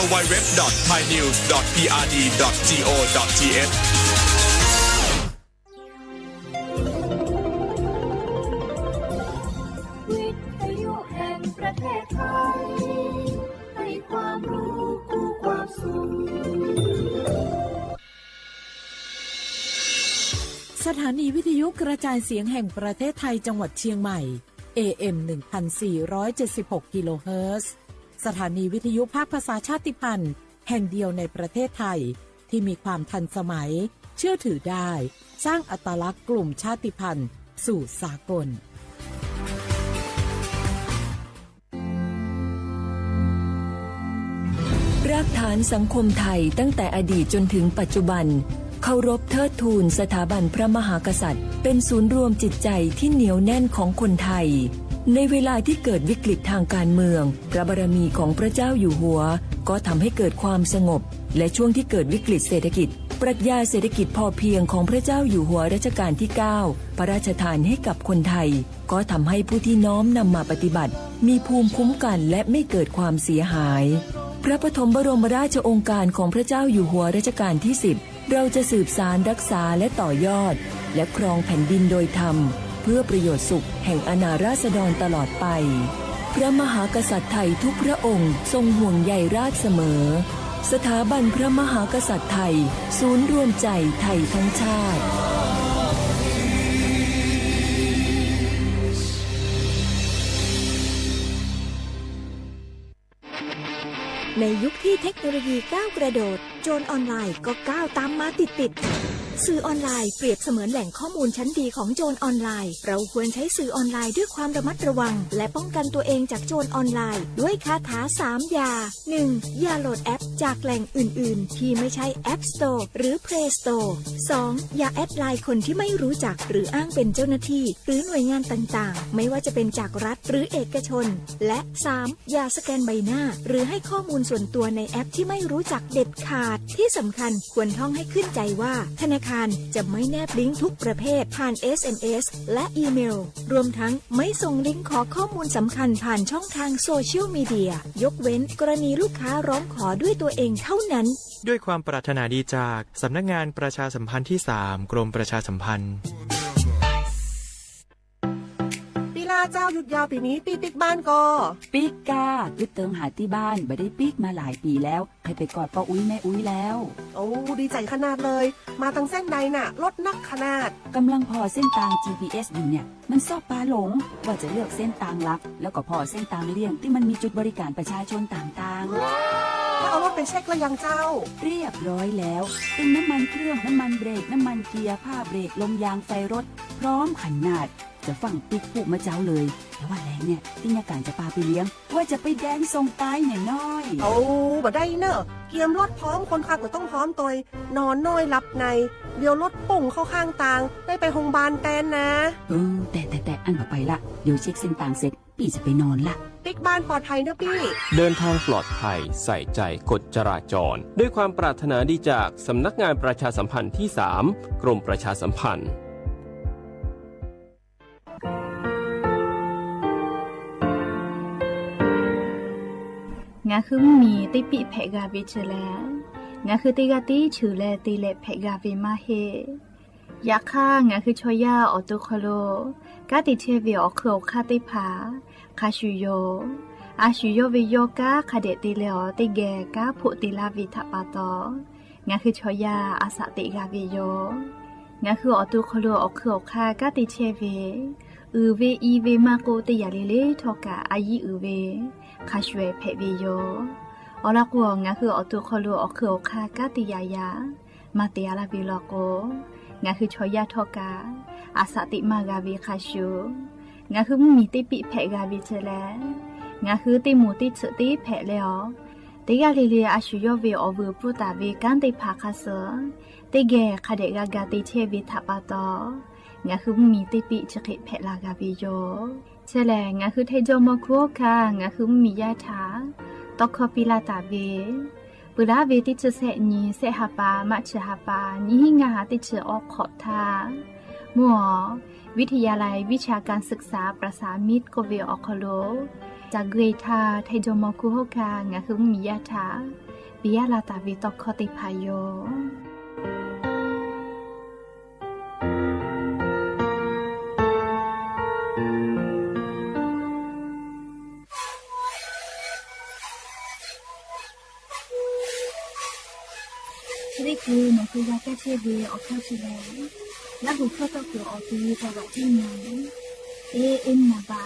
www.thainews.prd.go.th วิทยุแห่งประเทศไทยให้ความรู้คู่ความสุขสถานีวิทยุกระจายเสียงแห่งประเทศไทยจังหวัดเชียงใหม่ AM 1476 กิโลเฮิรตซ์สถานีวิทยุภาคภาษาชาติพันธุ์แห่งเดียวในประเทศไทยที่มีความทันสมัยเชื่อถือได้สร้างอัตลักษณ์กลุ่มชาติพันธุ์สู่สากลรากฐานสังคมไทยตั้งแต่อดีตจนถึงปัจจุบันเคารพเทิดทูนสถาบันพระมหากษัตริย์เป็นศูนย์รวมจิตใจที่เหนียวแน่นของคนไทยในเวลาที่เกิดวิกฤตทางการเมืองพระบารมีของพระเจ้าอยู่หัวก็ทำให้เกิดความสงบและช่วงที่เกิดวิกฤตเศรษฐกิจปรัชญาเศรษฐกิจพอเพียงของพระเจ้าอยู่หัวรัชกาลที่ 9พระราชทานให้กับคนไทยก็ทำให้ผู้ที่น้อมนำมาปฏิบัติมีภูมิคุ้มกันและไม่เกิดความเสียหายพระปฐมบรมราชโองการของพระเจ้าอยู่หัวรัชกาลที่ 10เราจะสืบสานรักษาและต่อยอดและครองแผ่นดินโดยธรรมเพื่อประโยชน์สุขแห่งอาณาราษฎรตลอดไปพระมหากษัตริย์ไทยทุกพระองค์ทรงห่วงใยราษฎร์เสมอสถาบันพระมหากษัตริย์ไทยศูนย์รวมใจไทยทั้งชาติในยุคที่เทคโนโลยีก้าวกระโดดโจรออนไลน์ก็ก้าวตามมาติดสื่อออนไลน์เปรียบเสมือนแหล่งข้อมูลชั้นดีของโจรออนไลน์เราควรใช้สื่อออนไลน์ด้วยความระมัดระวังและป้องกันตัวเองจากโจรออนไลน์ด้วยคาถา3อย่า 1. อย่าโหลดแอปจากแหล่งอื่นๆที่ไม่ใช่ App Store หรือ Play Store 2. อย่าแอดไลน์คนที่ไม่รู้จักหรืออ้างเป็นเจ้าหน้าที่หรือหน่วยงานต่างๆไม่ว่าจะเป็นจากรัฐหรือเอกชนและ 3. อย่าสแกนใบหน้าหรือให้ข้อมูลส่วนตัวในแอปที่ไม่รู้จักเด็ดขาดที่สำคัญควรท่องให้ขึ้นใจว่าธนาคารจะไม่แนบลิงก์ทุกประเภทผ่าน SMS และอีเมลรวมทั้งไม่ส่งลิงก์ขอข้อมูลสำคัญผ่านช่องทางโซเชียลมีเดียยกเว้นกรณีลูกค้าร้องขอด้วยตัวเองเท่านั้นด้วยความปรารถนาดีจากสำนักงานประชาสัมพันธ์ที่ 3 กรมประชาสัมพันธ์เจ้าหยุดยาวปีนี้ปีปิกบ้านก็ปิกกายึดเติมหาที่บ้านไม่ได้ปิกมาหลายปีแล้วให้ไปกอดป้าอุ้ยแม่อุ้ยแล้วโอ้ดีใจขนาดเลยมาตั้งเส้นใดน่ะรถนักขนาดกำลังพอเส้นทาง GPS อยู่เนี่ยมันซอกปลาหลงว่าจะเลือกเส้นทางลักแล้วก็พอเส้นทางเลี่ยงที่มันมีจุดบริการประชาชนต่างๆถ้าเอารถไปเช็คแล้วยังเจ้าเรียบร้อยแล้วเติมน้ำมันเครื่องน้ำมันเบรกน้ำมันเกียร์ผ้าเบรกลมยางไฟรถพร้อมขนาดจะฟังปิ๊กผูกมาเจ้าเลยแต่ว่าแรงเนี่ยที่ยาการจะพาไปเลี้ยงว่าจะไปแดงทรงใต้หน่อยน้อยโอ้บ่ได้เนอะเกียมรถพร้อมคนขับก็ต้องพร้อมตัวนอนน้อยหลับในเดี๋ยวรถปุ่งเข้าข้างทางได้ไปโรงพยาบาลแตนนะแต่อันต่อไปละเดี๋ยวเช็คเส้นทางเสร็จพี่จะไปนอนละปิ๊กบ้านปลอดภัยนะพี่เดินทางปลอดภัยใส่ใจกฎจราจรด้วยความปรารถนาดีจากสำนักงานประชาสัมพันธ์ที่ 3 กรมประชาสัมพันธ์งาคือมีติปิเพกาวิชแลงาคือติกาติชื่อแลติเลเพกาวิมาเฮยาค่างาคือชอยาออตุคโลกาติเทวิออคืออคาติผาคาชุโยอาชุโยวิโยกาคาเดติเลอติแกกาพุติลาวิทปาตองาคือชอยาอาสติกาวิโยงาคือออตุคโลออคืออคากาติเทวิเวอีเวมาโกติยาเลเลทอกาอายีเวคาชเวเพวิโยอลากัวงาคืออตุคโลอคืออคากาติยายามาเตียลาบิลโกงาคือชอยาทอกาอาสติมากาวิคาชูงาคือมีติปิเพกาวิเชแลงาคือติมูติสติเพเลอติกาลิเลอาชุโยเวอเวปุตาเวกันติภาคาเสติเกคาเดกากาติเชวิทัปาตองาคือมีติปิจคิเพลากาวิโยเชแลงาคือเทโจมคุคางาคือมียาถาตอกคอปิลาตาเวปุราเวติชเสนีเสหปามัชหปานิหิงาติชออกขอทามัววิทยาลัยวิชาการศึกษาประสานมิตรโกเวออคโลจากเกรทาไทโจมคุโฮคางาคือมียาถา ปียลาตาวิตอกคอติพายโยนี่คือหนูคือยาแก้เชื้อเวออกเข้าชิลและหูเข้าตัวเกี่ยวออกทีแต่ว่าที่ไหนเอ็นนาบา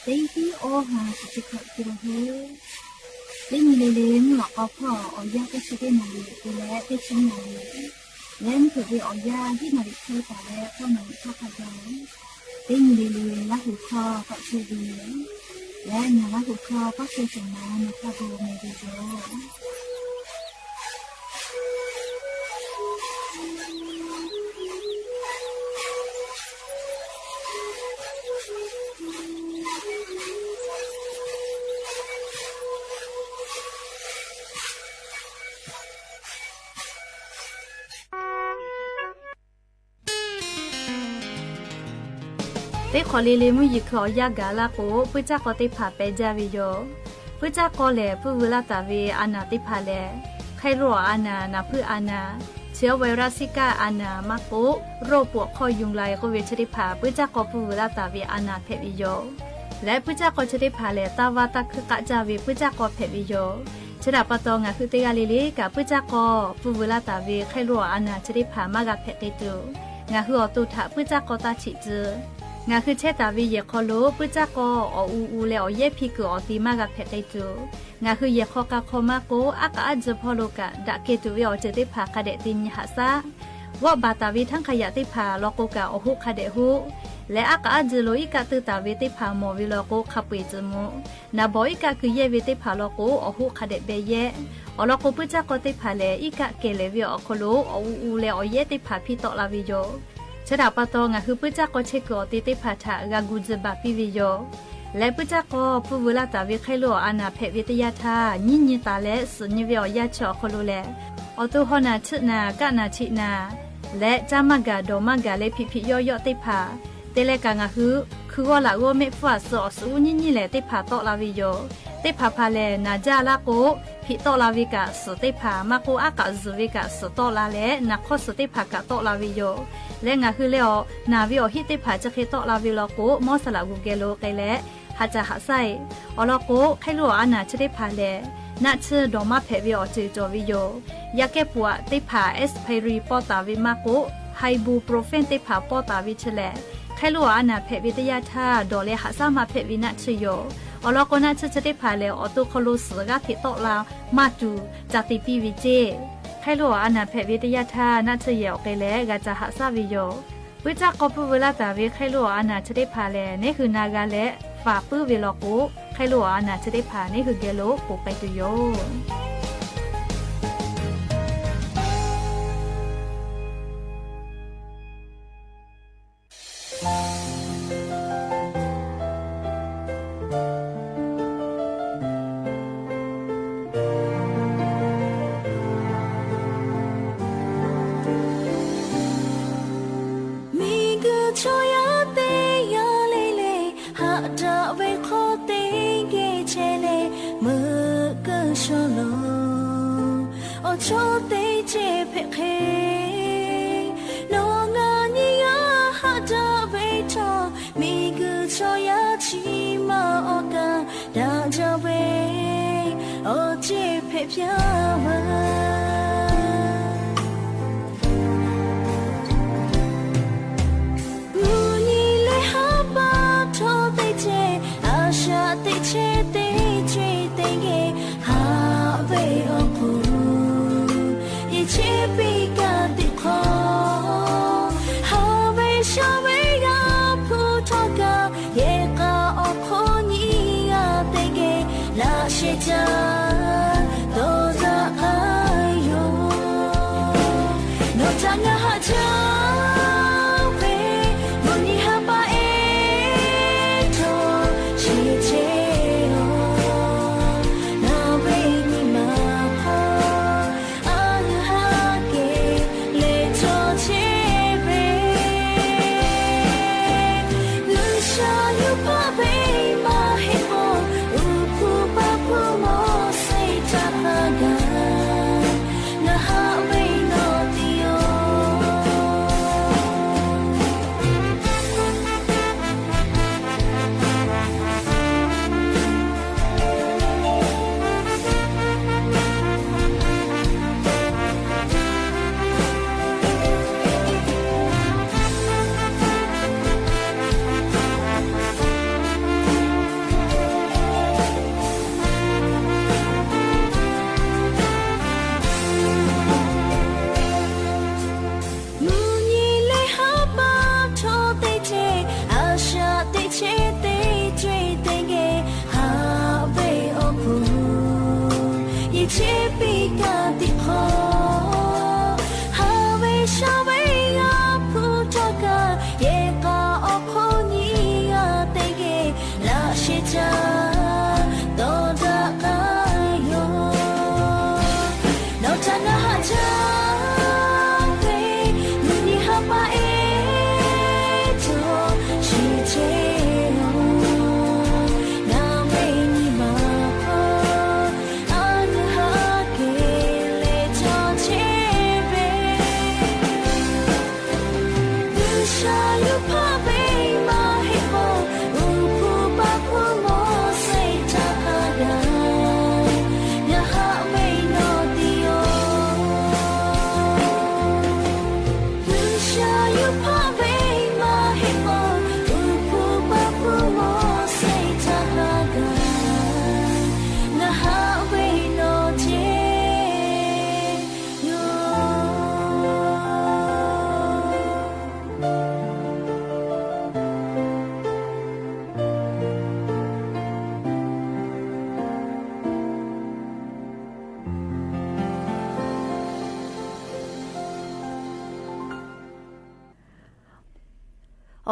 เต็งที่โอหาสิขัดกิโลเฮเล่นเล่นหลอกเอาพ่อเอายาแก้เชื้อได้มาเลยตัวและได้ชิ้นมาเลยเล่นถือไปเอายาที่มาดิเข้าแต่แล้วก็หนูเข้าขยายเล่นเล่นและหูคอก็เชื้อเวและนาและหูคอก็เชื้อสมานในคาโบเมดิโดได้ขอลีลีมุยิขอยากาลาโกพุจ้าก็ติผาเปจาวิโยพุจ้าก็แลผู้เวลาตาเวอานาติผาแลใครรัวอานานาผู้อานาเชื้อไวรัสซิก้าอานามาโกโรคปวดคอยุงลายก็เวชติผาพุจ้าก็ผู้เวลาตาเวอานาเพวิโยและพุจ้าก็ชติผาแลตาวาตาคือกะจาเวพุจ้าก็เพวิโยชดาปะตองะคือเตกาลีลีกับพุจ้าก็ผู้เวลาตาเวใครรัวอานาชติผามากะเพติตุงะคืออตุถะพุจ้าก็ตาฉิจืงาคือเชตาวิเยคอโลปุจักก็อูเลอเยพิกอติมากะเพไตจูงาคือเยคอกะคอมาโกอากะอัจพอโลกะดะเกตุวิอเจติภาคาเดตินหะซาวะบาตาวิทั้งขยะติภาโลโกกะอหุคาเดหุและอากะอัจโลอิกะตุตาวิติภาโมวิโลโกคาปุยจมุนาบอิกะคือเยวิติภาโลโกอหุคาเดเบเยอโลโกปุจักก็ติภาเลอิกะเกเลวิอคโลอูเลอเยติภาพิตอลาวิโยชดาปะตองะคือปุจักก็เชกอติติภาทะกากุจบะปิวิโยและปุจักก็ผู้เวลาตาวิไคโลอานาเพวิทยาทาญิญิตาและสุญญวิอยาชอคโลแลอตุหนาชนากะนาชินาและจามกะดอมกะเลพิพิยอยอติภาเตเลกางะคือว่าละโอเมฟัสสอสูญิญิแลติภาตอลาวิโยติภาพาเลนาจาลาโกพิตอลาวิกะสุติภามาโกอากะซุวิกะสุตอลาเลนักขสุติภากะตอลาวิโยและงาคือเลอนาวิโอฮิติภาจะเคตอลาวิโลโกมอสละกุเกโลไกและหาจะหาไซอลโกไคโลอานาชติภาเลนัชดอมาเพวิโอจิจอวิโยยาเกปัวติภาเอสไพรีปอตาวิมาโกไฮบูโปรเฟนติภาปอตาวิเชเลไคโลอานาเพวิทยาธาดอเลหาซามาเพวินัชโยอลโกนัชชติภาเลอตุคโลสกะทิตอลามาจูจติปิวิเจไคโลอานาเพวิทยาธานัชเยอเกเลกะจะหาซาวิโยวิจักกอปุเวลาตาวิไคโลอานาชติภาเลนี่คือนากาและฝาปื้อเวลโกไคโลอานาชติภานี่คือเกโลโกไปตุโยโชเตเจเพเคนองานิยาฮาดาเวทอมีกุโชยาชิมาโอกาดาจาเวโอเจเพพยาวามูนีเลฮาบาโทเตเจอาชาเตเจเตเจเตเกฮาเวโอคูเชปิกาติคอฮาเวชาเวยาพูทอกาเยกาอโคนียาเตเกลาเชจาโตซาอาโย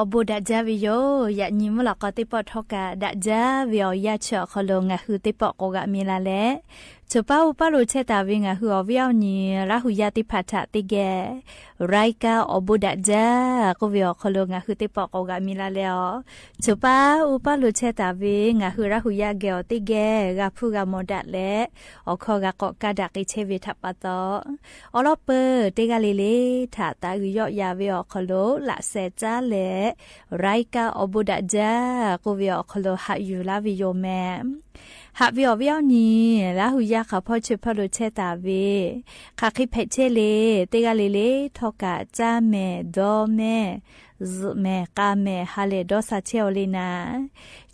อบูดะจาวิโยยะญิมละก็ติปอทอกะดะจาวิอยะเชอคอลงะคือติปอโกกะมีลาเลจุปาอุปาโลเชตาวิงะคืออวิยวนีละหุยะติพัทะติเกไรกาอบูดะจากวิอคอลงะคือติปอโกกะมีลาเลจุปาอุปาโลเชตาวิงะคือละหุยะเกอติเกกะพูกะโมดะเลอคอกะกอกะดะกิเชวิทัปปะตออลอเปติกะลิเลทาตากุยอยาวิอคอโลละเซจาเลไรกาอบูดะจากวิอคอโลหะยูลาวิโยแมหากวิอวิอนี้ละหุยะเขาพ่อช่วยพ่อรู้เชตาวีขาคิเพเชเลเตกาเลเลทอกะจ้าเมดอเมซุเมกาเมฮาเลดอซาเชโอเลนา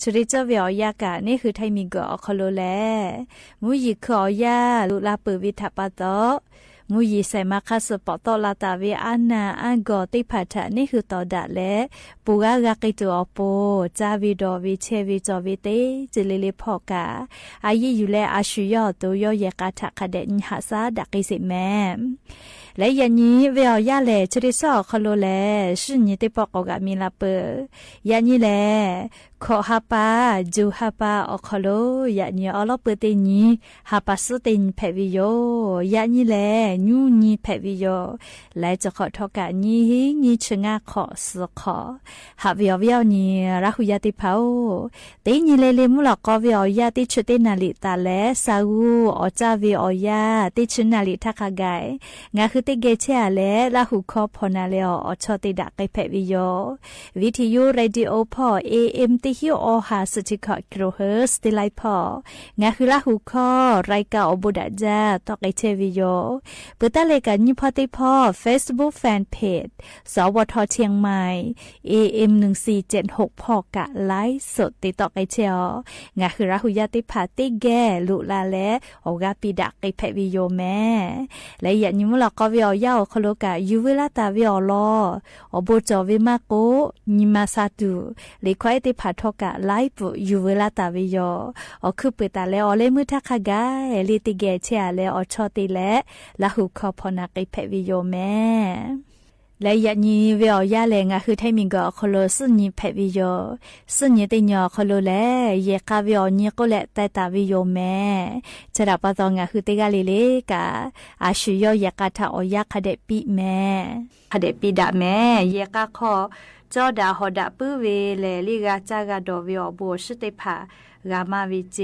ชุริเจวิอยะกะนี่คือไทมิกอคโลแลมุยิคอยะลุลาเปวิทัปปะโตมูยีใส่มาคาสปอตลาตาวิอันนาอันกอติพัทะนี่คือต่อดะและปูกากากิตัวอโปจาวิดอวิเชวิจอวิเตจิลิลิพอกาอายิอยู่และอาชุยอตัวยอเยกาทะคเดนหาซาดักกิสิแมและยันนี้เวียวยาเลชริซอคโลเลชื่อนี้ติปอกกามีลาเปยันนี้แลขอฮาปาจูฮาปาอคโลยันนี้อลอเปเตนี้ฮาปาสุเตนเพวิโยยันนี้แลนูนี้เพวิโยและจะขอทอกานี้ชงาขอสขอหาเวียวนี้รักหุยาติเผาเตนี้เลมุลกอเวียวยาติชุเตนาลิตาและซาอูอจาเวียอยาติชุนาลิทักไกงาคือติเกเชอาเลละหุคอพอนาเลอชอติดะไกเพวิโยวิทยุเรดิโอพอ AM ติฮิโอหาสุจิคอกิโลเฮิรตซ์ติไลพองาคือละหุคอไรกาอบุดะจาตอไกเชวิโยเปิดตะเลกันยิพอติพอ Facebook Fan Page สวทเชียงใหม่ AM 1476พอกะไลฟ์สดติดต่อไกเชองาคือละหุยาติพาติแกลุลาและออกาปิดะไกเพวิโยแม่และยันยิมุลก็วิอยาคโลกะยูเวลาตาวิอลออบจวิมาโกนิมาซาตุเลควายติพาทอกะไลฟ์ยูเวลาตาวิโยอคือเปิดตาเลอเลมุทักกะลิติเกเชอาเลอชอติและละหุคอพอนาไกเพวิโยแม่และยันนี้เวียวยาเลงะคือไทมิงกอคโลสุนีเพวิโยสุนีติญอคโลเลเยกาเวียนี้ก็และแต่ตาวิโยแม่จะรับปะตองะคือติกาลิเลกะอาชุยอยกาทาอยคเดปิแม่คเดปิดะแม่เยกาขอจอดาหอดะปื้อเวเลลิกาจากาดอวิอบัวชุติภากามาวิเจ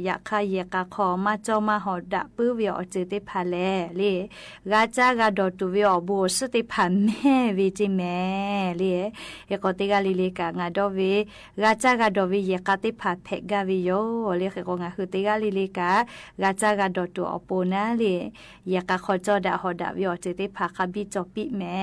ยะคาเยกาขอมาจอมาหอดะปื้อวิอเจติภาเลเลกาจากาดอตุวิอบัวชุติภาแม่วิจิแม่เลเอกติกาลิเลกางาดอเวกาจากาดอวิเยกาติภาเพกาวิโยเลเกงาคือติกาลิเลกากาจากาดอตุอโปนาเลเยกาขอจอดาหอดะวิอเจติภาคาบิจอปิแม่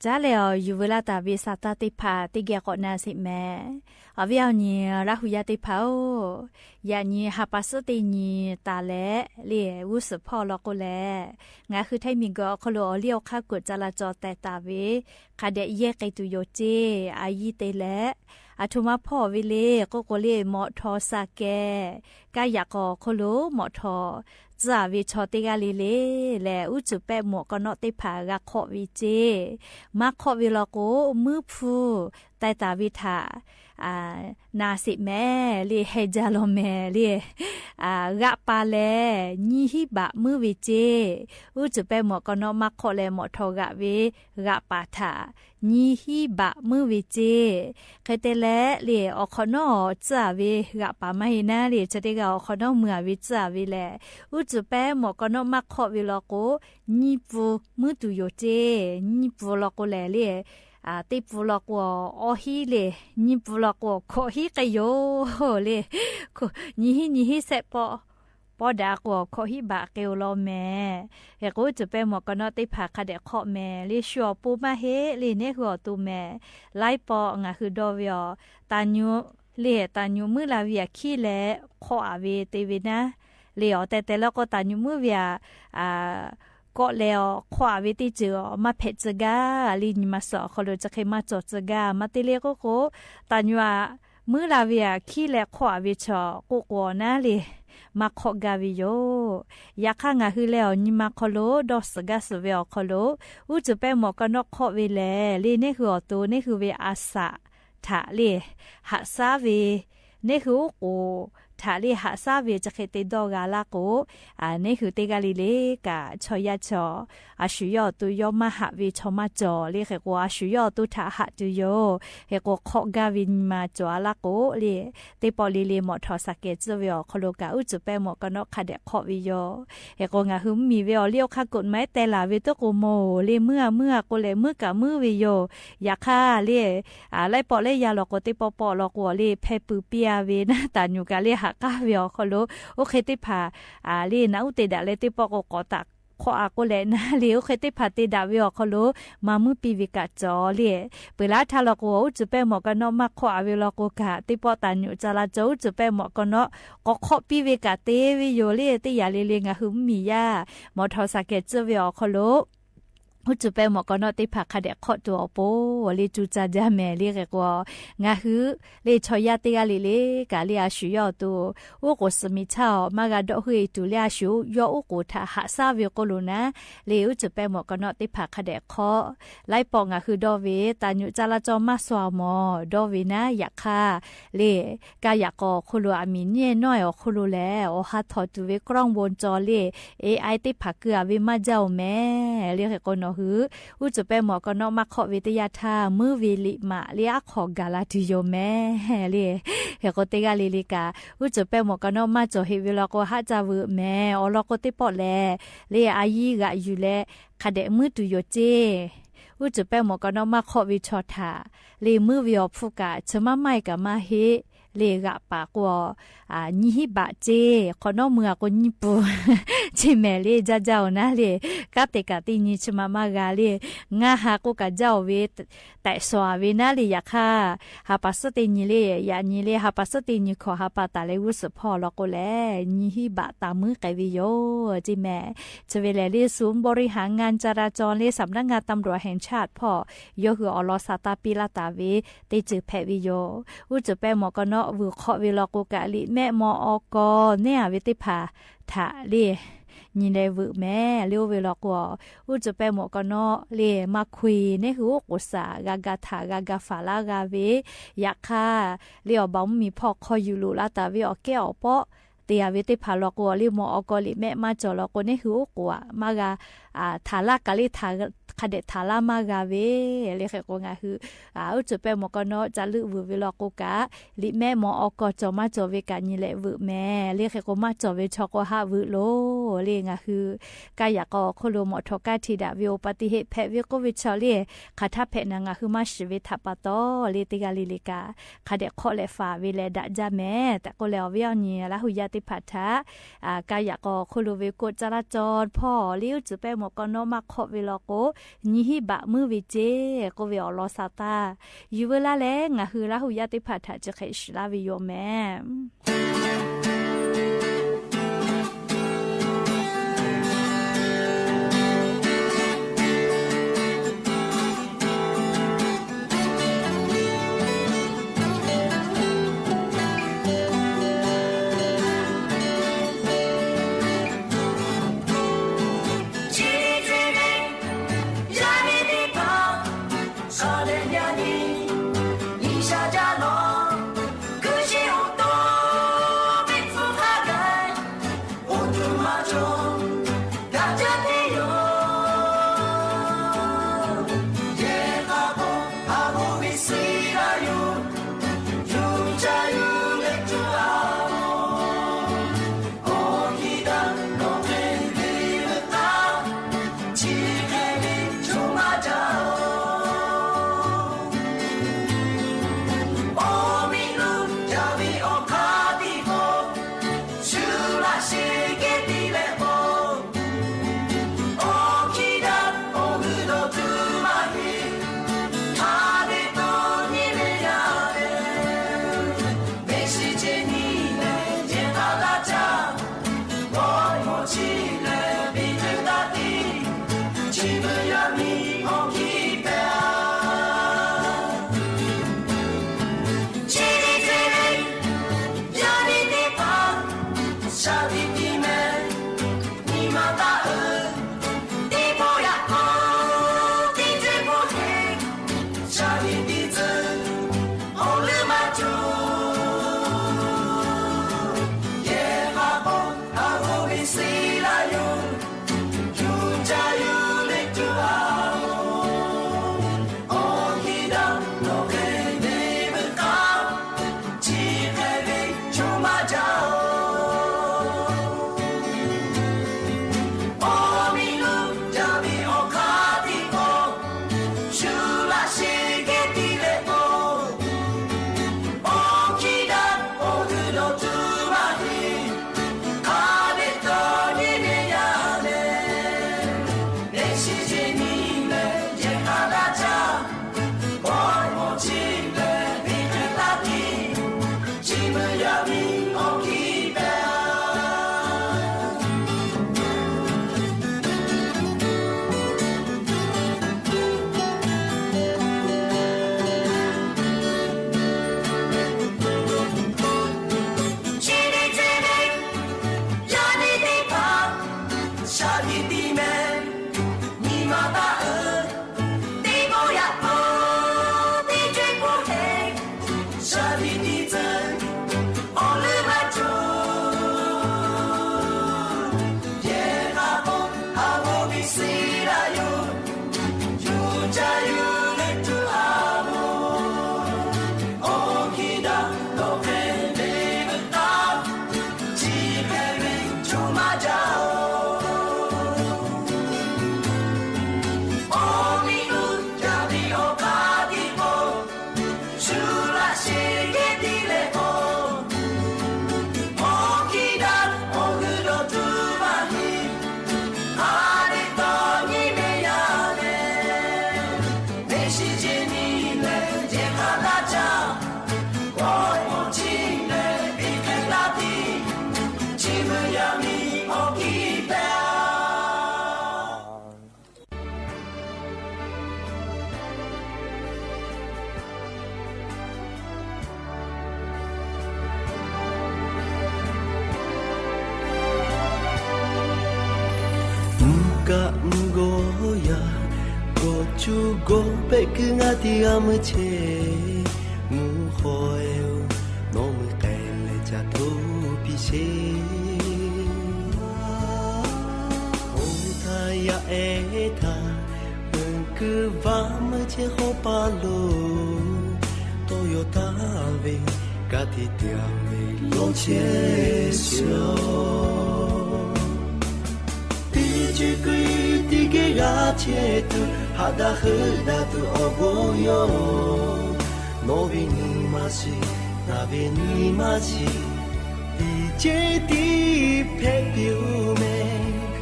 จ้าแล้วอยู่เวลาตาเวสาตาติพาติเกียกอนาสิแม่อาวิเอานี่ราหุยาติพาโอยานี่ฮาปัสตินี่ตาแลเลียวุสพ่อลอกแลงาคือไทมีก็คโลเลี้ยวข้ากดจราจรแต่ตาเวคาเดเยไกตุโยเจอายีเตแลอาทุมาพ่อวิเลก็โกเลหมอทอสาแกกายากอคโลหมอทอจาวิชอติกาลีเลแลอุจุแปหมวกนอติผากะขอวิเจมาขอวิลโกมือพูไตตาวิทานาสิแม่เลีเฮจาโลแม่เลีกะปาเลญีฮิบะมือวิเจอุจุแปหมวกนอมาขอแลหมอทอกะเวกะปาทาญีฮิบะมือวิเจเคเตแลเลีอคอนอจาเวกะปามาหินาเลีจะได้กะอคอนอเมือวิจาเวแลอุจุแปหมวกนอมาขอวิลโกญีปูมือตุโยเจญีปูลโกแลเลีติปูลกวอฮีเลญีปูลกวขอฮีกะโยเลญีฮิเซปอปอดากวขอฮีบะเกลโลแม่เฮกูจะไปหมวกนอติผาคาเดขอแม่เลชัวปูมาเฮเลเนหัวตูแม่ไลปองะคือดอวิอตาญูเลตาญูมือลาเวียขี้แลขออาเวเตวินะเลอแต่แล้วก็ตาญูมือเวียก็แล้วขวาวิติจือมาเพจกาลินมาสอเขาเลยจะเคยมาจดจกามาติเลก็โกตันว่ามือลาเวียขี้และขวาวิชอกูกวนะเลยมาขอกาวิโยอยากข้างาคือแล้วนิมาคโลดอสกาสเวอคโลอุจะไปหมอกนอกขอเวแลลีนี่คืออตัวนี่คือเวอาสะถาเลหัสาเวนี่คือกูถาลีหาซาเวจะเคติดอกาลาโกนี่คือเตกาลีเลกะชอยาชอชุยอตุยอมาหาวิชอมาจอเลเขกว่าชุยอตุถาหะตุโยเฮกขอกาวินมาจอลาโกเลเตปอลีเลหมอทอสเกจเวอคโลกาอุจุเปหมอกนอกคาเดขอวิโยเฮกงาหึมมีเวอเลี้ยวคากดไม้แต่ลาเวตโกโมเลเมื่อโกเลเมื่อกะมือวิโยอยากฆ่าเลไล่ปอเลยาลอกเตปอลอกวเลเพปืเปียเวนะตาญูกาเลหากาเวียคโลโอเคติพาลีนะอุเตดะเลติปอกกอตักขออาโกเลนะเลโอเคติพาติดาเวียคโลมามือปีวิกะจอเลเปลาทาลกอุจุเปหมอกนอมาขออาเวลกกะติปอตันญูจาลาจอุจุเปหมอกนอกขอปีวิกะเตวิโยเลติยาเลงะหึมมียาหมอทอสะเกจเวียคโลอุจุเปหมอกนอติผาคาเดขอตัวโปเลจูจาจาแม่เลกกว่างาฮือเลชอยาติกาเลกาเลอาชุยอตัวอุโกสมิชาวมากาดอหุยตุเลอาชุยออุโกทาหาซาเวโกโลนะเลอุจุเปหมอกนอติผาคาเดขอไลปองาคือดอเวตาญูจาลาจอมาสวามอดอเวนะอยากคาเลกายากอคุโลอามิเนน้อยอคุโลแลอฮัททอตุเวกล้องบนจอเลAI ติผาเกือเวมาเจ้าแม่เลเฮกนหืออุจะไปหมอกนอกมาขอวิทยาทามือวิลิมาเลียขอกาลาติโยแม่เลียเฮโกเตกาลิลิกาอุจะไปหมอกนอกมาจอเฮวิลโกฮาจาวแม่อลโกติปอแลเลียอายีกะอยู่แลคาเดมือตุโยเจอุจะไปหมอกนอกมาขอวิชอทาเลมือวิอฟุกะชมาไม่กะมาเฮเลกะปากวญิฮิบะเจขอนอเมือก็ญิปูจิแม่เลจะเจ้านะเลกะเตกะติญิชมามากาเลงาหาก็กะเจ้าเวแต่สวาเวนะเลยะค่ะหาปัสติญิเลยะญิเลหาปัสติญิขอหาปาตาเลวุสพอลก็แลญิฮิบะตามือกะวิโยจิแม่จะเวลเลศูนย์บริหารงานจราจรเลสำนักงานตำรวจแห่งชาติพ่อยคืออลอซาตาปิลาตาเวติจือแพวิโยอุจะแปหมอกนอวขอวิลโกกะลิแม่มออกเนี่ยวิติภาถาเลยินได้วแม่เลี้ยวเวลากว่าอุจะไปหมอกนอเลมาคุยนี่คือกุศากากาถากากาฟาลากาเวอยากค่ะเลี้ยวบ้ามีพ่อคอยอยู่ลูลาตาวิออกแก้วเปาะเตียวิติภาลอกว่าลิมออกลิแม่มาจอลอกนี่คือกัวมากาถาลากะลิถาคาเดทาลามากาเวเลขกงาคืออุจุเปหมอกนอจะลึกวเวลอกกะลิแม่มออกจอมาจอเวกานี่แหละวแม่เลขกมาจอเวชอกหาวโลเลงาคือกายากอโคโลมอทกาทิดาวิโอปฏิเหตุแพวิโกวิชอเลคาทาเพนางาคือมาชีวิตทัปตอเลติกาลิลิกาคาเดขอเลฟาเวเลดะจาแม่แต่ก็แล้ววิญญาละหุยาติพัทธะกายากอโคโลเวโกจราจรพ่อลิวจุเปหมอกนอมาขอเวลโก นี่ฮิบะมือวิเจก็เวอลอซาตาอยู่เวลาแลงะฮือลาหุยาติพัทจะไขชลาวิโยแม่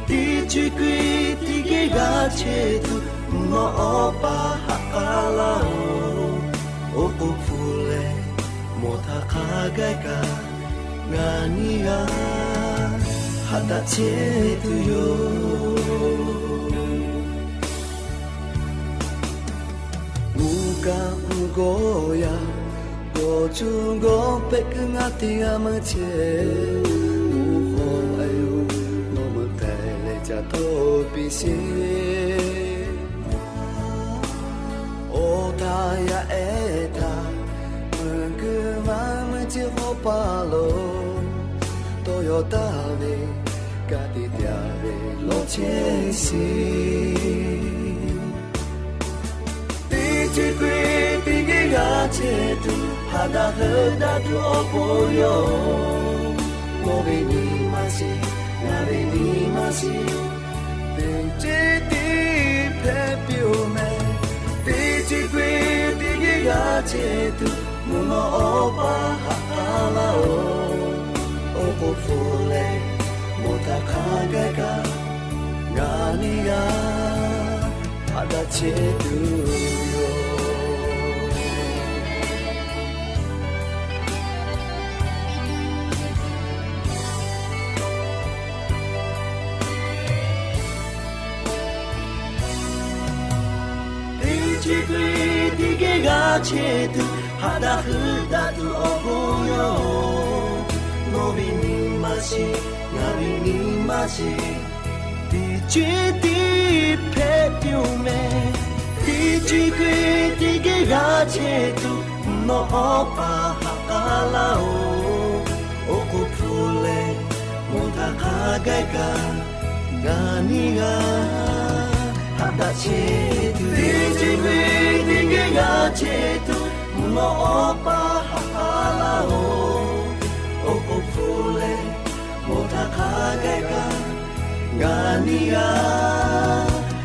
DJ 贵的个牙切土， opa hakalao oko fule mota kagaika ngania hata chetu yo muka ngoya go chungo pekngati amache uho ayu no matele cha to bisi oda ya eta mengema mechi hopalo toyota ve kati dia ve lo chesi Chikwe tingi gache tu hada hada tu opoyo Ngobe ni masi, ngabe ni masi Tingi ti pepio me Chikwe tingi gache tu Muno opa hakalao Opo fule mota kageka Ngani ga hada chetu Chikwe tige gache tu hada huda tu opoyo Nobi ni masi, nabi ni masi Chiti petio me Chikwe tige gache tu no opa hakalao Oko pule mota kagaika Ganiga hada chetu Chikwe tige gache tu no opa hakalao Oko pule mota kagaika Ganiga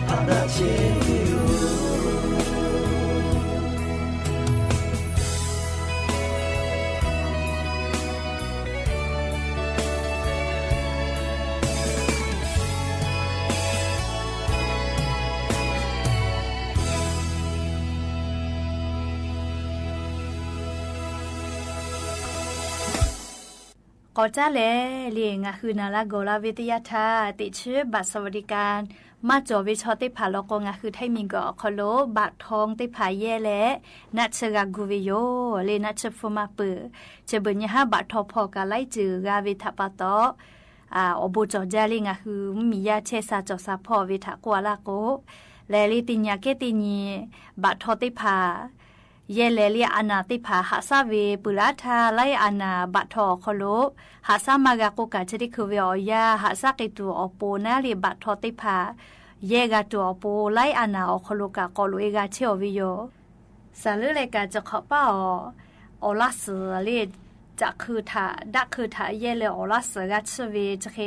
hada chetuก็จะแลเลียงคือนาลาโกลาวิทยาธาติชื่อบัตรสวัสดิการมาจอวิชอติผาลกงคือไทยมีก็คอโลบัตรทองติผาเย่และนัชกากูวิโยเลนัชฟูมาเปจะเบิญยาบัตรทอพอกาไลจือกาวิทปาโตอบูจอจาลิงคือมียาเชซาจอซาพอวิทกัวลาโกแลลิติญญาเกติญีบัตรทอติผาเยเลเลียอนาติผาหาซาเวปุลาธาไลอนาบัตทอคโลหาซามากาโกกาจดิคือเวอยาหาซากิตูอโปนาลีบัตทอติผาเยกาตัวอโปไลอนาอคโลกากอลุเอกาเชอวิโยสาลือเลกาจะขอป้าออลาสเลจะคือถาดักคือถาเยเลออลาสกาชเวจะเค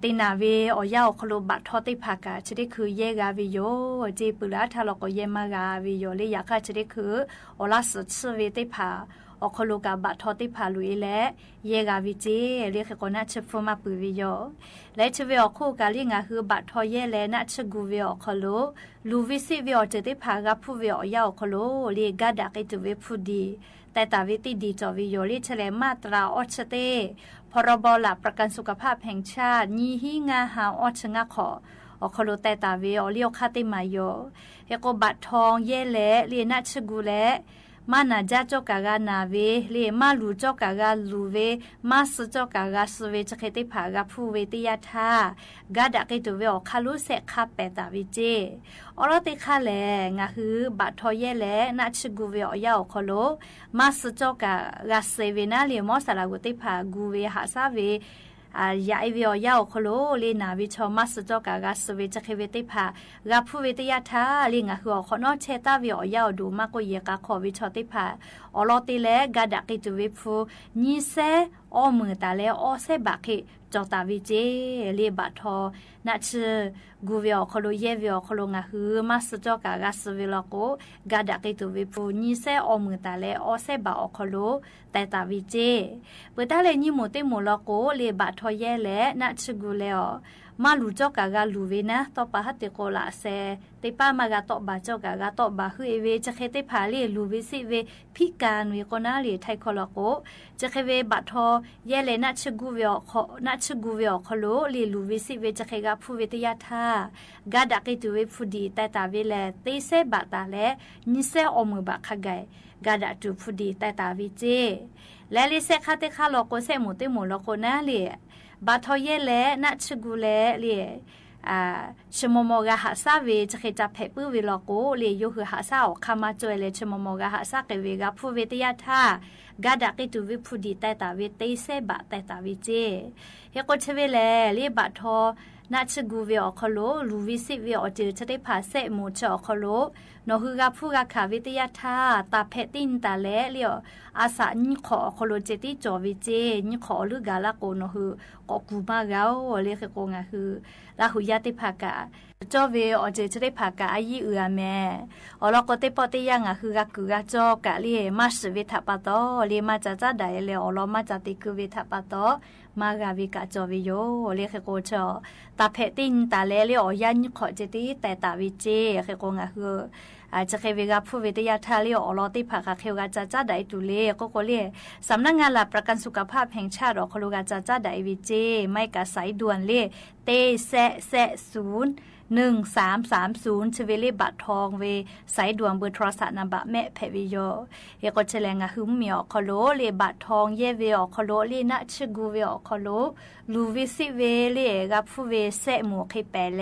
ตินาเวอยาอคโลบัตทอติผากาจะได้คือเยกาวิโยเจปุลาทาลก็เยมากาวิโยเลยอยากจะได้คืออลาสชเวติผาอคโลกาบัตทอติผาลุยและเยกาวิเจเรียกก็น่าจะฟูมาปุวิโยและชเวอคู่กาลิงาคือบัตทอเยและน่าจะกูเวอคโลลูวิสิเวอจะได้ผากาผู้เวอยาอคโลเรียกาดักไอจุเวผู้ดีแต่ตาวิติดีจอวิโยลิเฉลมาตราอชเตพรบหลักประกันสุขภาพแห่งชาติยี่หิงาหาอชงะขอคโลแต่ตาเวอเลียวคาติมาโยเอโกบัตทองเยและเลียนัชกูและมานาจาจกากานาเวเลียมาลูจกากาลูเวมาสจกากาสเวจะเคติผากาผู้เวติยาธากาดักไอตัวเวอคาลุเสคาเปตาวิเจอรติคาแลงาคือบัตทอเยและนัชกูเวอยาอคโลมาสจกากาเซเวนาเลียมอสลากุติผากูเวหาซาเวยาไอเวียาวคโลเลนาวิชอมัสจอกากาสเวจเคเวติผากาผู้เวติยาธาลิงาคือขอนอเชตาวิอยาวดูมากกว่าเยกาขอวิชอติผาอลอติเลกาดักกิจวิฟูนิเซอมือตาเลอเซบักจอตาวิเจเลบัทอนัชกูเวอคโลเยเวอคโลงาคือมัสจอกากาสเวลโกกาดักกิจวิฟูนิเซอมือตาเลอเซบาอคโลแต่ตาวิเจเปตาเลนิโมเตโมลโกเลบัทอเยและนัชกูเลอ มาลูเจ้ากากาลูเวนะต่อปะฮัตเตโกลาเซเตป้ามากาต่อบาเจ้ากากาต่อบาฮือเวจะเคเตพาเลลูเวสิเวพิการเวโกนาเลไทคอลโกจะเคเวบัทอเยเลนะชกูเวอขอนะชกูเวอคโลเลลูเวสิเวจะเคกาผู้เวตยาทากาดักตุเวฟูดีแต่ตาเวเลเตเซบาตาเลนิเซอมือบาคไกกาดักตุฟูดีแต่ตาวิเจและลิเซคาเตคาโลโกเซมุเตมุโลโกนาเลบาทอเยเลนะชกูเลเลชมโมกะหาซาเวจะเคจับเพปื้อเวลโกเลยูคือหาซาออกคามาจวยเลชมโมกะหาซาเกเวกาผู้เวทยาทากาดักตุวิผู้ดีแต่ตาเวเตเซบะแต่ตาวิเจเฮโกเชเวเลเลบาทอนาชกูเวอคโลลูวิสิเวอเจอจะได้พาเซโมชอคโลนอฮือกาผู้กาขาวิทยาทาตาเพตินตาเลเลียวอาสาญิขอคโลเจติจอวิเจญิขอลือกาลาโกนอฮืกอกูมาเกาเลเคโกงาฮือลาหุยาติภากาจอเวอเจจะได้ภากาอายีเอือแม่อลอกเตปอติยังาฮือกากูกาจอกะเลมาสเวทัปะตอเลมาจาจาไดเลอลอมาจาติกุเวทัปะตอมากาวิกาจอวิโยเลเคโกชอตาเพตินตาเลเลอยันขอเจติแต่ตาวิเจเคโกงาฮือจะเคเวกาผู้วิทยาทาเลอลอติภากาเควกาจาจาไดตุเลก็เลสำนักงานหลักประกันสุขภาพแห่งชาติออกคลูกาจาจาไดวิเจไม่กาสายด่วนเลเตแซ1330ชเวเลบัตทองเวสายด่วนเบอร์โทรศัพท์นำบะแม่เพวิโยเฮก็เชลงะหึมมีอคโลเลบัตทองเยเวอคโลเลนะชกูเวอคโลลูวิสิเวเลกับผู้เวเซหมูเคเปเล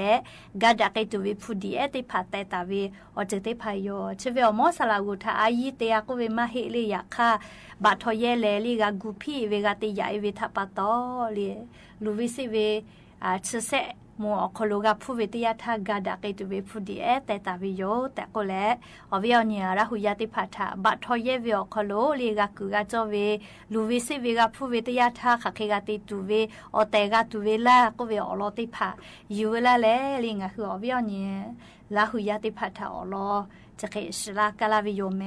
กาดักตุวิผู้ดีเอติพัตแต่ตาเวอเจติพายโยชเวอมอสลากุทาอายีเตยก็เวมาเฮเลยาคาบัตทอเยเลลีกากูพีเวกาติยาเวทัปตอเลลูวิสิเวชเซมัวคโลกาผู้วิทยาทากาดักตุเวผู้ดีแต่ตาวิโยแต่ก็และอวิอเนียราหุยาติพัทาบัตทอเยวิอคโลลีกากูกาจอเวลูวิสิเวกาผู้วิทยาทาขะเคกาติตุเวอเตกาตุเวลาก็เวอลอติพายูเวลาเลลิงาคืออวิอเนียราหุยาติพัทาอลอจะเคชลากาลาวิโยแม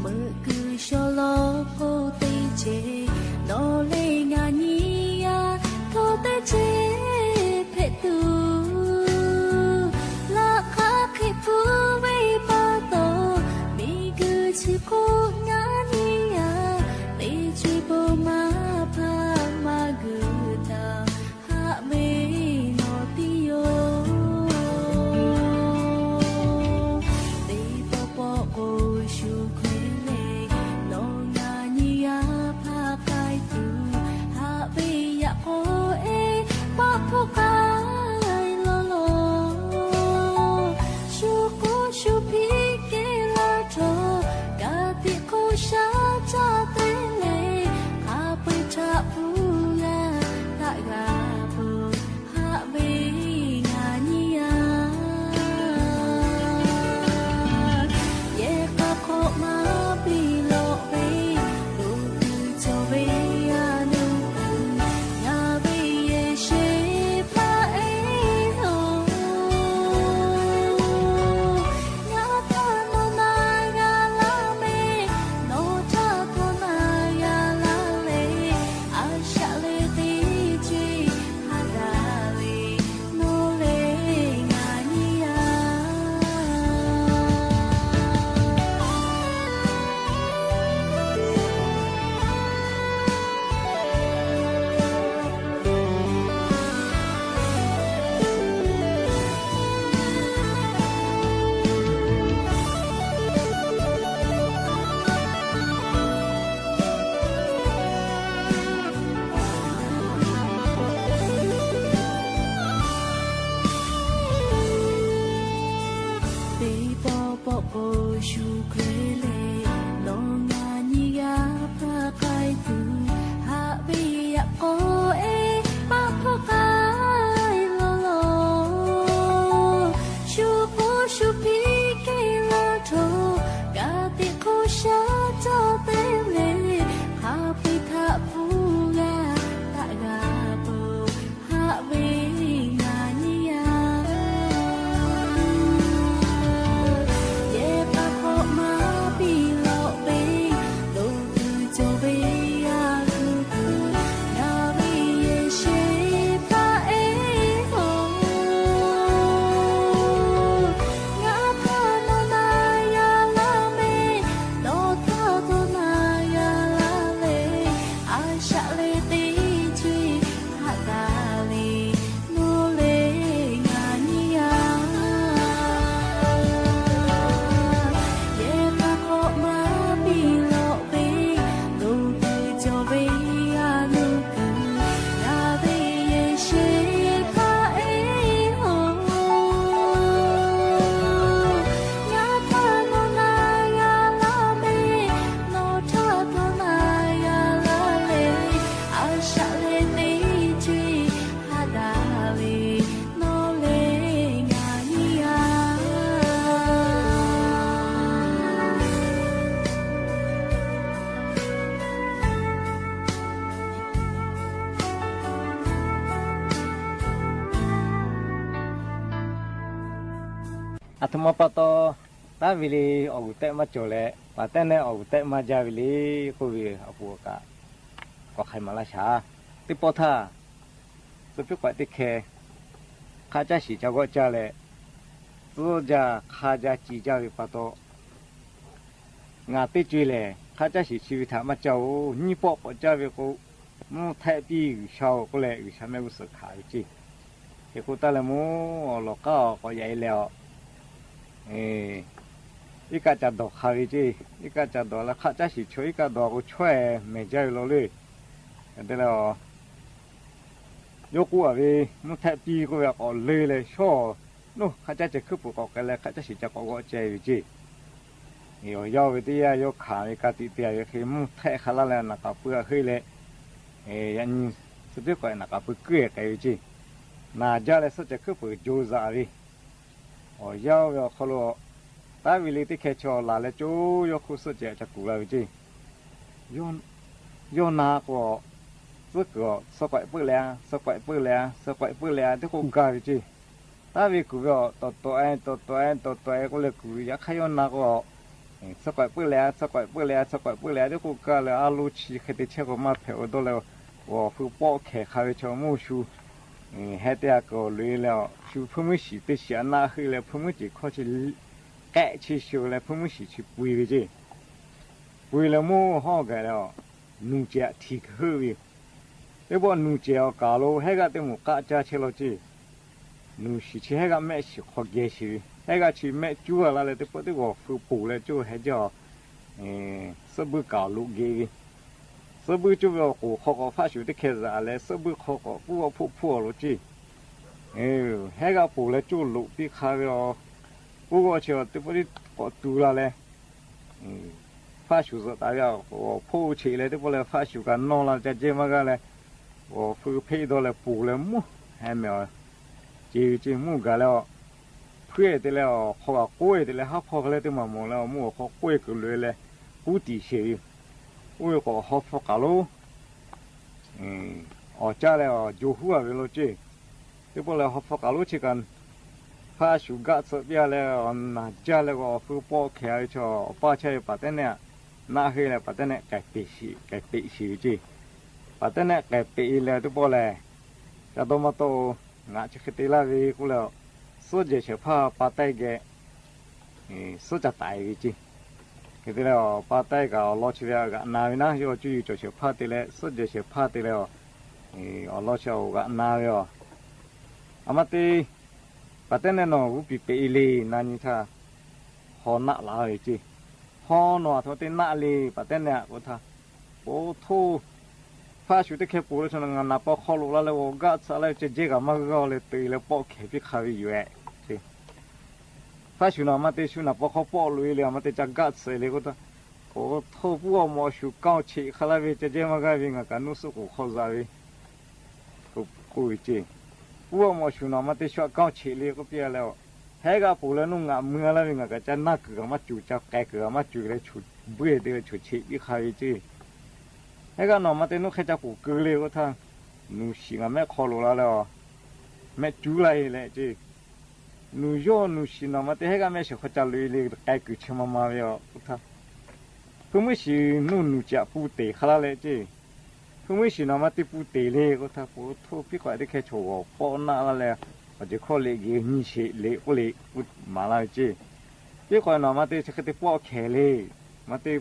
เมื่อคือชอลอโคเตเจนอเลงานียาโคเตเจเพตูลาคาคิปูเวปาโตมีคือชิโคงานียาเตจิโบมาพามากุตาฮาเมโนติโยป อาตมาปตอตาวิลีออกแต่มาโจแลปาแต่เนออกแต่มาจาวิลีคุยอาปัวกะก็ใครมาละชาติปอท่าสุดที่กว่าติเคข้าจะสีจะก็จะเลยตัวจะข้าจะจีจะวิปโตงาติจุยเลยข้าจะสีชีวิตธรรมเจ้านี่ปอจะวิกูมูแทบีชาวก็เลยอยู่ชั้นไม่รู้สึกขายจีเฮกุตาเลมูหลอกก็ใหญ่แล้วอีกาจะดอกขายจีอีกาจะดอกแล้วข้าจะสีช่วยอีกาดอกก็ช่วยไม่ใจเราเลยแต่แล้วยกว่าวีมุทับีก็อยากเอาเลยช่อนู้ข้าจะขึ้นปุ๊กกันแล้วข้าจะสีจะก็ใจอยู่จียาวไปที่ยกขาอีกาติเตียยคือมุทัขลังแล้วนักเปื่อขึ้นเลยยันสุดที่ก่อนนักเปื่อเกลี่ยกันอยู่จีน่าจะเลยสุดจะขึ้นปุ๊จูซาวียาวเขาโลตาวิลิที่แค่ชอลาเลจูยกคู่สุดจะกูแล้วจีย้อนนาก็สุดก็สกัดเปื่อแล้วสกัดเปื่อแล้วที่กูกล้าอยู่จีตาวิกูก็ตัวเองก็เลยกูอยากให้ย้อนนาก็สกัดเปื่อแล้วที่กูกล้าเลยอาลูชีแค่ที่เชื่อก็มาเผาตัวแล้วว่าผู้ป้อแค่ขายชาวมูชูให้แต่ก็เลยแล้วชูพุ่มสีที่เสียหน้าคือแล้วพุ่มจีเขาจะแกะชีชูแล้วพุ่มสีชีปุยไปจีปุยแล้วมูห่อกันแล้วนูเจ้าที่คือวิแต่ว่านูเจ้ากาโลให้กันแต่หมูกะจ้าเชลจีนูสีชีให้กันแม่สีขวกเยชีให้กันชีแม่จั่วแล้วแต่พอที่ว่าฟูปูแล้วจั่วให้เจ้าสบุกาลูกเกวิสบุจั่วกูเขาก็ฟ้าชูที่เคสอะไรสบุเขาก็ผู้ลูกจีให้กันปูแล้วจั่วลูกที่ข้าวผู้ก็เชื่อที่พอที่ก็ดูแล้วฟ้าชูสตาร์ก็ผู้เชื่อเลยที่พอแล้วฟ้าชูกันนอนแล้วจะเจมากันเลยฟูเพย์ตัวเลยปูเลยมู่ให้แมวจีมู่กันแล้วเพื่อที่แล้วเขาก็กล้วยที่แล้วเขาพอเลยที่มามองแล้วมู่เขากล้วยกันเลยเลยกูตีเชียวกูก็เขาพอกันแล้วจ้าแล้วจูหัวไปแล้วจีที่พอแล้วเขาพอกันแล้วเช่กันฟ้าชูกัดสับยาแล้วน่าจ้าแล้วก็ฟูปอแค่ชอป้าใช้ปัตตานีน่าเห็นแล้วปัตตานีไก่เป็ดชีจีปัตตานีไก่เป็ดแล้วที่พอแล้วจะต้องมาโตงาจะคิดที่ละวิกูแล้วสุดจะเชื่อผ้าปัตตานีสุดจะตายวิจีคิดแล้วปัตตานีก็ล้อเชื่อกันนาวินะโยจุยจะเชื่อผ้าที่แล้วสุดจะเชื่อผ้าที่แล้วล้อเชื่อกันนาวิอ่ะอามาตีปัตตานีน้องอุปเปอีลีนั่นนี่ท่าหอนักลาวิจีหอหนอทว่าที่นักลีปัตตานีกูท่าโอ้ทูฟ้าชุดที่แค่ปูแล้วฉันงั้นนับพอขลุแล้วว่ากัดสอะไรจะเจ๊กับมันก็เลยตีแล้วปอกแค่พิขาวิอยู่จีฟ้าชุดนั้นมาตีชุดนับพอเขาปอกลุยเลยมาตีจะกัดเสร็จเลยกูท่าโอ้ทูปูอ่ะมอชุก้าวชีขลาวิจะเจ๊มาก็วิ่งกันนู้สุกุเข้าใจวิกูจีปูอ่ะมอชุนั้นมาตีชัวก้าวชีเลยก็เปียแล้วให้กับปูแล้วนุ่งงะเมื่อแล้ววิ่งกันจะนักเกือบมาจู่จะแกเกือบมาจู่เลยชุดเบื่อเดือชุดชีพิขาวิจีให้กันหน่อมาเต้นนุแค่จะปูเกลือก็ทั้งนูสิงห์แม่ขอรู้แล้วแม่จูไรเลยจีนูย่อนูสิหน่อมาเต้ให้กันแม่สิเขาจะลุยเลยไก่กุชมาเวียก็ทั้งเพิ่งไม่สินูจะปูเตะขลาเลยจีเพิ่งไม่สิหน่อมาเต้ปูเตะเลยก็ทั้งปูทุบพี่กว่าได้แค่โชว์ปอนน่าแล้วอาจจะข้อเล็กยี่นี่เฉเล็กก็เล็กมาแล้วจีพี่กว่าหน่อมาเต้จะแค่เต้ปอกแขเลยมาเต้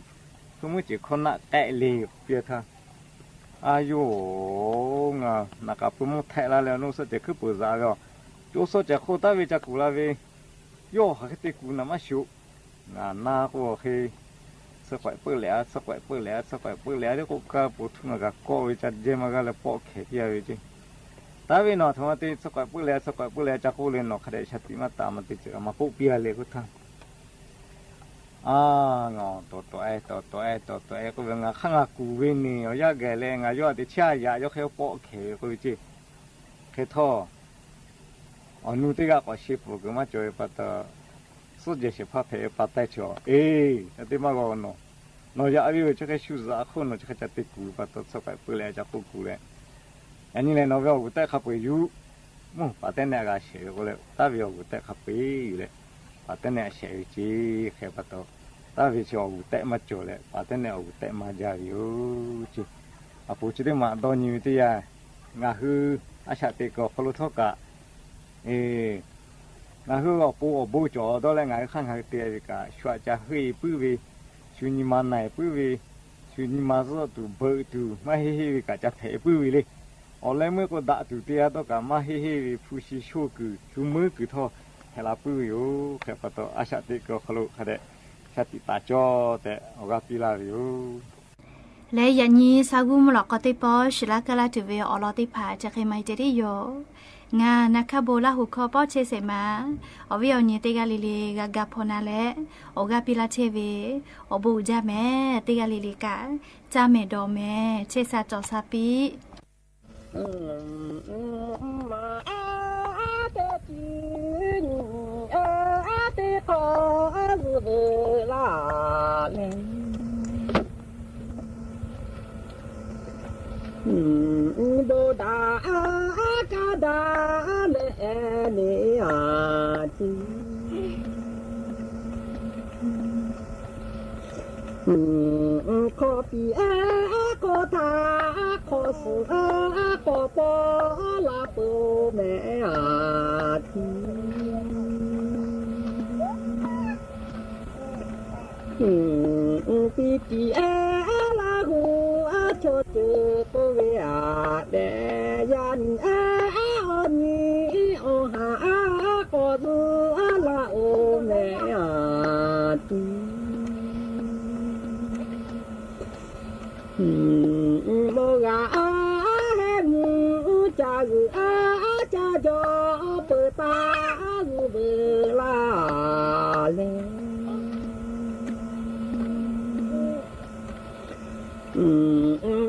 เมื่อจีคนน่ะแตะเลยเปียท่าอายุงานักปุ่มแทะแล้วนู้สุดจะคือปุจาก็จูสุดจะโคตรวิจักกุลาวิโย่หักติกุนามาชุงานาก็คือสกัดเปิดแล้วเดี๋ยวกูก็ปุถุนก็ก็วิจัดเจมาก็เลยปอกเขียวิจิตาวินอทมาติสกัดเปิดแล้วจะกูเล่นนกขดชติมาตามมาติเจอมาปุ๊บเปียเลยกูทั้งงอตัวไอ้ก็เป็นงาข้างกูวินนี่อยากแก่เลยงายอดที่เชี่ยยายกเขาปอกเขยกูจีเขยท่อนูติกาก็ชิบกูมาจ่อยปัตตาสุดเจสิพาเพปัตตาชัวแต่มาก็โนอยากวิวจะแค่ชูซาคนจะแค่จะติดกูปัตตาสกัดเปลือยจะปุ๊บกูเลยอันนี้เลยโนเวลกูแต่ขับไปอยู่มุ่งปัตตาเนี่ยก็เชื่อกูเลยตาวิวกูแต่ขับไปอยู่เลยปั把这呢写起开不到，大为叫五代嘛做了，把这呢五代嘛加油去，啊不记得嘛到年底呀，俺去阿下这个葫芦头个，俺去我不找到了，俺看看这个学家会不会，就你妈奶不会，就你妈是都不都，嘛嘿嘿个家陪不会嘞。后来我个打赌的都干嘛嘿嘿呼吸小狗，就没狗头，还拉不有，还不到阿下这个葫芦还得，下地大脚的，我个比拉有。และยันนี้ซากุมหลอกก็ติปอชิลากะลาตุเวอลอติผาจะเคยไม่เจริโยงานะคะโบลาหุคอปอเชเสมาอวิอนีเตกาลิลีกากาพนาและโอกาปิลาเชเวอบูจาแม่เตกาลิลีกาจาเมดอแม่เชซาจอซาปิมาเตจินเตขอเวลาเลโบดากาดาเลเนียจีขอปีขอทาขอสุขอปอลาปูแม่ทีปีจีลาหูโชจุปเวอาเดยันอนีโอหาขอสุลาโอแม่ทีโมกาเฮมูจากุจาจอเปิดตาเบลาเล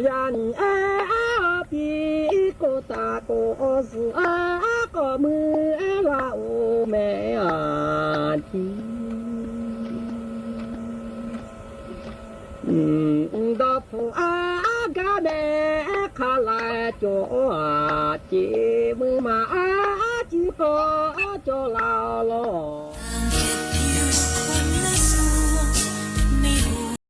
ยันปีโกตาโกสุโกมือลาโอแม่ทีดอกผู้อากาเดคาลาโจจีมือมาจีโกโจลาลอ